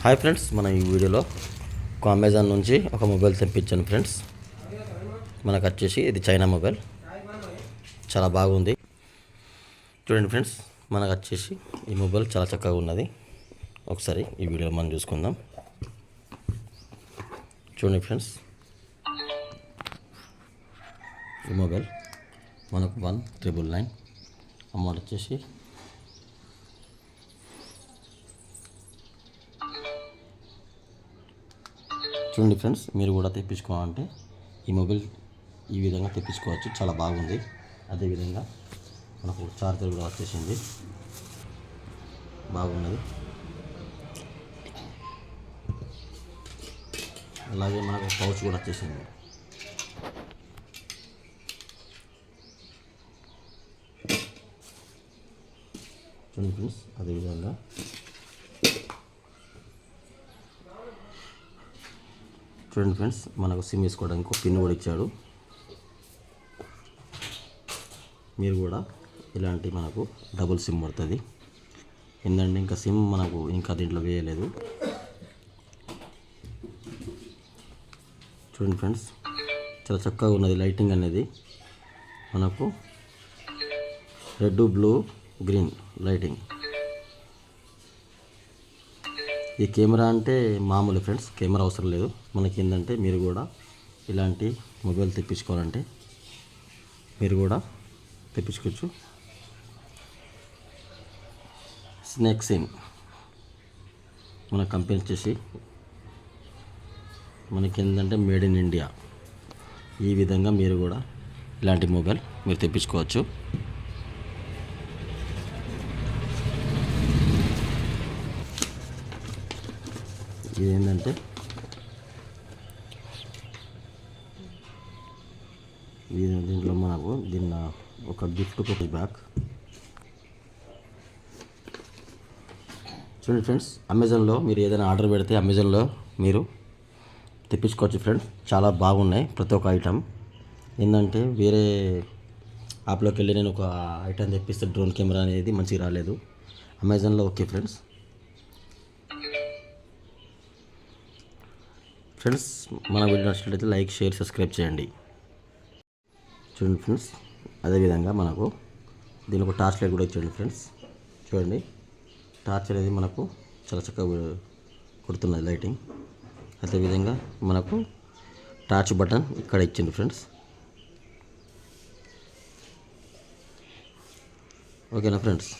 Hi friends, మన ఈ వీడియోలో ఒక అమెజాన్ నుంచి ఒక మొబైల్ తెప్పించాను ఫ్రెండ్స్. మనకు వచ్చేసి ఇది చైనా మొబైల్, చాలా బాగుంది. చూడండి ఫ్రెండ్స్, మనకు వచ్చేసి ఈ మొబైల్ చాలా చక్కగా ఉన్నది. ఒకసారి ఈ వీడియో మనం చూసుకుందాం. చూడండి ఫ్రెండ్స్, ఈ మొబైల్ మనకు 1999 అమౌంట్ వచ్చేసి చూడండి ఫ్రెండ్స్, మీరు కూడా తెప్పించుకోవాలంటే ఈ మొబైల్ ఈ విధంగా తెప్పించుకోవచ్చు. చాలా బాగుంది. అదేవిధంగా మనకు చార్జర్ కూడా వచ్చేసింది, బాగున్నది. అలాగే మనకు పౌచ్ కూడా వచ్చేసింది. చూడండి ఫ్రెండ్స్, అదేవిధంగా చూడండి ఫ్రెండ్స్, మనకు సిమ్ వేసుకోవడానికి పిన్ కూడా ఇచ్చాడు. మీరు కూడా ఇలాంటి మనకు డబుల్ సిమ్ పడుతుంది. ఏంటంటే ఇంకా సిమ్ మనకు ఇంకా దీంట్లో వేయలేదు. చూడండి ఫ్రెండ్స్, చాలా చక్కగా ఉన్నది. లైటింగ్ అనేది మనకు రెడ్, బ్లూ, గ్రీన్ లైటింగ్. ఈ కెమెరా అంటే మామూలు ఫ్రెండ్స్, కెమెరా అవసరం లేదు మనకి. ఏంటంటే మీరు కూడా ఇలాంటి మొబైల్ తెప్పించుకోవాలంటే మీరు కూడా తెప్పించుకోవచ్చు. స్నేక్ సిమ్ మన కంపెనీ వచ్చేసి మనకి ఏంటంటే మేడ్ ఇన్ ఇండియా. ఈ విధంగా మీరు కూడా ఇలాంటి మొబైల్ మీరు తెప్పించుకోవచ్చు. ఇది ఏంటంటే దీంట్లో మనకు ఒక గిఫ్ట్ బ్యాగ్. చూడండి ఫ్రెండ్స్, అమెజాన్లో మీరు ఏదైనా ఆర్డర్ పెడితే అమెజాన్లో మీరు తెప్పించుకోవచ్చు ఫ్రెండ్స్. చాలా బాగున్నాయి ప్రతి ఒక్క ఐటమ్. ఏంటంటే వేరే యాప్లోకి వెళ్ళి నేను ఒక ఐటమ్ తెప్పిస్తే డ్రోన్ కెమెరా అనేది మంచిగా రాలేదు. అమెజాన్లో ఓకే ఫ్రెండ్స్. ఫ్రెండ్స్, మన వీడియో నచ్చినట్లయితే లైక్, షేర్, సబ్స్క్రైబ్ చేయండి. చూడండి ఫ్రెండ్స్, అదేవిధంగా మనకు దీని ఒక టార్చ్ లైట్ కూడా ఇచ్చేయండి ఫ్రెండ్స్. చూడండి, టార్చ్ అనేది మనకు చాలా చక్కగా కొడుతున్నది లైటింగ్. అదేవిధంగా మనకు టార్చ్ బటన్ ఇక్కడ ఇచ్చింది ఫ్రెండ్స్. ఓకేనా ఫ్రెండ్స్?